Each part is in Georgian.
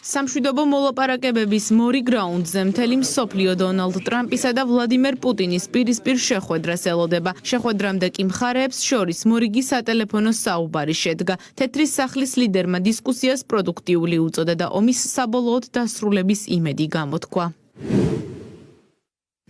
სამშვიდობო მოლაპარაკებების მორი გრაუნდზე მთელი მსოფლიო დონალდ ტრამპისა და ვლადიმერ პუტინის პირისპირ შეხვედრას ელოდება. შეხვედრამდე კი მხარეებს შორის მორიგი სატელეფონო საუბარი შედგა. თეთრი სახლის ლიდერმა დისკუსიას პროდუქტიული უწოდა და ომის საბოლოოდ დასრულების იმედი გამოთქვა.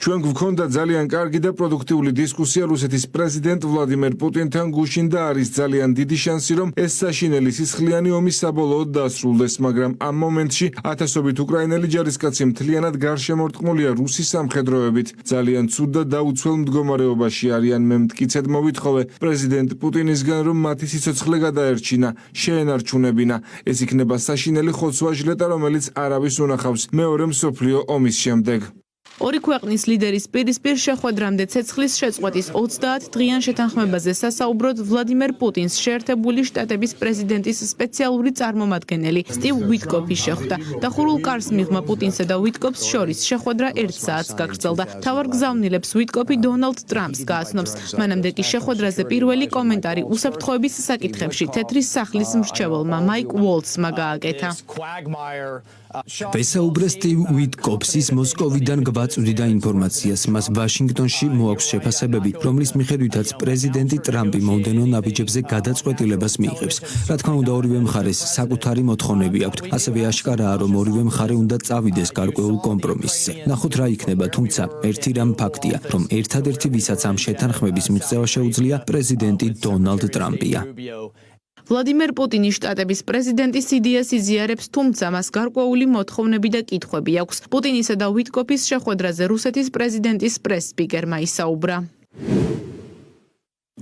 ჩვენ გვქონდა ძალიან კარგი და პროდუქტიული დისკუსია რუსეთის პრეზიდენტ ვლადიმერ პუტინთან გუშინ და არის ძალიან დიდი შანსი, რომ ეს საშინელი სისხლიანი ომი საბოლოოდ დასრულდეს, მაგრამ ამ მომენტში ათასობით უკრაინელი ჯარისკაცი მთლიანად გარშემორტყმულია რუსის სამხედროებით. ძალიან ცუდ და დაუცველ მდგომარეობაში არიან. მე მტკიცედ მოვითხოვე პრეზიდენტ პუტინისგან, რომ მათი სიცოცხლე გადაერჩინა, შეენარჩუნებინა. ეს იქნება საშინელი ხოცვა-ჟლეტა, რომელიც არავის უნახავს მეორე მსოფლიო ომის შემდეგ. ორი ქვეყნის ლიდერის პირისპირ შეხვედრამდე ცეცხლის შეწყვეტის 30 დღიან შეთანხმებაზე სასაუბროდ ვლადიმერ პუტინს შეერთებული შტატების პრეზიდენტის სპეციალური წარმომადგენელი სტივ უიტკოფი შეხვდა. დახურულ კარს მიღმა პუტინსა და უიტკოფს შორის შეხვედრა 1 საათს გაგრძელდა. მთავარ გზავნილებს უიტკოფი დონალდ ტრამპს გააცნობს. მანამდე კი შეხვედრაზე პირველი კომენტარი უსაფრთხოების საკითხებში თეთრი სახლის მრჩეველმა მაიკ უოლცმა გააკეთა. ვესაუბრე სტივ უიტკოფსის მოსკოვიდან გვაწვდიდა ინფორმაციას. მას ვაშინგტონში მოაქვს შეფასებები, რომლის მიხედვითაც პრეზიდენტი ტრამპი მომდევნო ნაბიჯებზე გადაწყვეტილებას მიიღებს. რა თქმა უნდა, ორივე მხარეს საკუთარი მოთხოვნები აქვთ. ასევე აშკარაა, რომ ორივე მხარე უნდა წავიდეს გარკვეულ კომპრომისზე. ნახოთ რა იქნება, თუმცა ერთი რამ ფაქტია, რომ ერთადერთი ვისაც ამ შეთანხმების მიღწევა შეუძლია, პრეზიდენტი დონალდ ტრამპია. ვლადიმერ პუტინის შტატების პრეზიდენტის იდეას იზიარებს, თუმცა მას გარკვეული მოთხოვნები და კითხვები აქვს. პუტინისა და უიტკოფის შეხვედრაზე რუსეთის პრეზიდენტის პრეს-სპიკერმა ისაუბრა.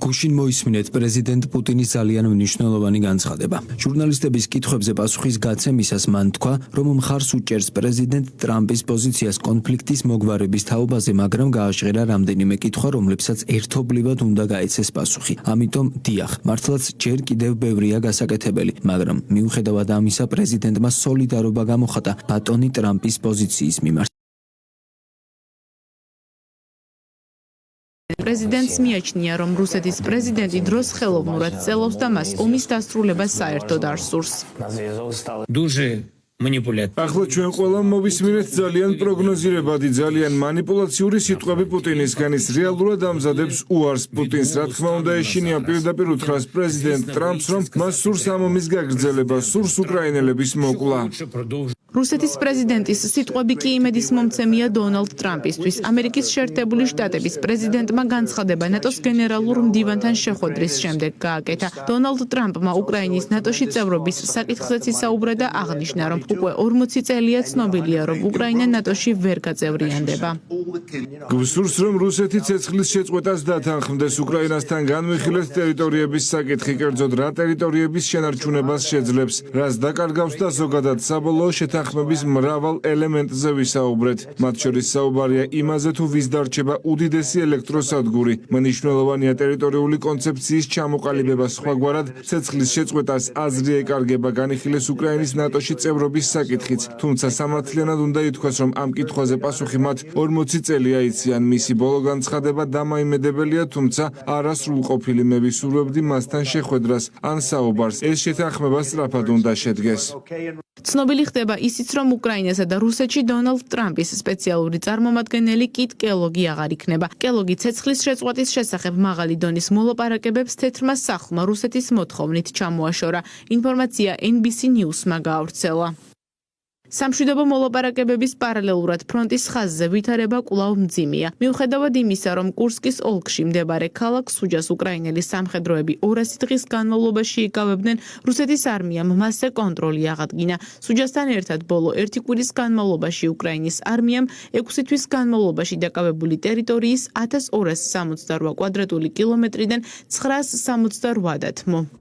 გუშინ მოისმინეთ პრეზიდენტ პუტინის ძალიან მნიშვნელოვანი განცხადება. ჟურნალისტების კითხვებზე პასუხის გაცემისას მან თქვა, რომ მხარს უჭერს პრეზიდენტ ტრამპის პოზიციას კონფლიქტის მოგვარების თაობაზე, მაგრამ გააჟღერა რამდენიმე კითხვა, რომლებსაც ერთობლივად უნდა გაეცეს პასუხი. ამიტომ დიახ, მართლაც ჯერ კიდევ ბევრია გასაკეთებელი, მაგრამ მიუხედავად ამისა პრეზიდენტმა სოლიდარობა გამოხატა ბატონი ტრამპის პოზიციის მიმართ. პრეზიდენტს მიაჩნია, რომ რუსეთის პრეზიდენტი დროს ხელოვნურად წელავს და მას ომის დასრულება საერთოდ არ სურს. ახლა ჩვენ ყველამ მოვისმინეთ ძალიან პროგნოზირებადი, ძალიან манипуლაციური სიტყვები პუტინისგან. ის რეალურად ამზადებს უარს პუტინს. რა თქმა უნდა, ეშინია პირდაპირ უთხრას პრეზიდენტ ტრამპს, რომ მას სურს ამ ომის გაგრძელება, სურს უკრაინელების მოკლა. რუსეთის პრეზიდენტის სიტყვები კი იმედის მომცემია დონალდ ტრამპისთვის. ამერიკის შეერთებული შტატების პრეზიდენტმა განცხადება ნატოს გენერალურ მდივანთან შეხვედრის შემდეგ გააკეთა. დონალდ ტრამპმა უკრაინის ნატოში წევრობის საკითხზეც ისაუბრა და აღნიშნა, რომ უკვე 40 წელია ცნობილია, რომ უკრაინა ნატოში ვერ გაწევრიანდება. გვსურს, რომ რუსეთი ცეცხლის შეწყვეტას დათანხმდეს. უკრაინასთან განვიხილეთ ტერიტორიების საკითხი, კერძოდ რა ტერიტორიების შენარჩუნებას შეძლებს, რას დაკარგავს და ზოგადად საბოლოო შეთანხმების მრავალ ელემენტზე ვისაუბრეთ. მათ შორის საუბარია იმაზე, თუ ვის დარჩება უდიდესი ელექტროსადგური. მნიშვნელოვანია ტერიტორიული კონცეფციის ჩამოყალიბება. სხვაგვარად, ცეცხლის შეწყვეტას აზრი ეკარგება. განიხილეს უკრაინის ნატოში წევრობის საკითხიც, თუმცა სამართლიანად უნდა ითქვას, რომ ამ კითხვაზე პასუხი მათ 40 წელი აიციან. მისი ბოლო განცხადება დამაიმედებელია, თუმცა არასრულყოფილი. მე ვისურვებდი მასთან შეხვედრას ან საუბარს. ეს შეთანხმება სწრაფად უნდა შედგეს. ცნობილი ხდება ისიც, რომ უკრაინასა და რუსეთში დონალდ ტრამპის სპეციალური წარმომადგენელი კიტ კელოგი აღარ იქნება. კელოგი ცეცხლის შეწყვეტის შესახებ მაღალი დონის მოლაპარაკებებს თეთრმა სახლმა რუსეთის მოთხოვნით ჩამოაშორა. ინფორმაცია NBC News-მა გაავრცელა. სამშვიდობო მოლაპარაკებების პარალელურად ფრონტის ხაზზე ვითარება კვლავ მძიმეა. მიუხედავად იმისა, რომ კურსკის ოლქში მდებარე ქალაქ სუჯას უკრაინელი სამხედროები 200 დღის განმავლობაში იკავებდნენ, რუსეთის არმიამ მასზე კონტროლი აღადგინა. სუჯასთან ერთად ბოლო 1 კვირის განმავლობაში უკრაინის არმიამ 6 თვის განმავლობაში დაკავებული ტერიტორიის 1268 კვადრატული კილომეტრიდან 968 დათმო.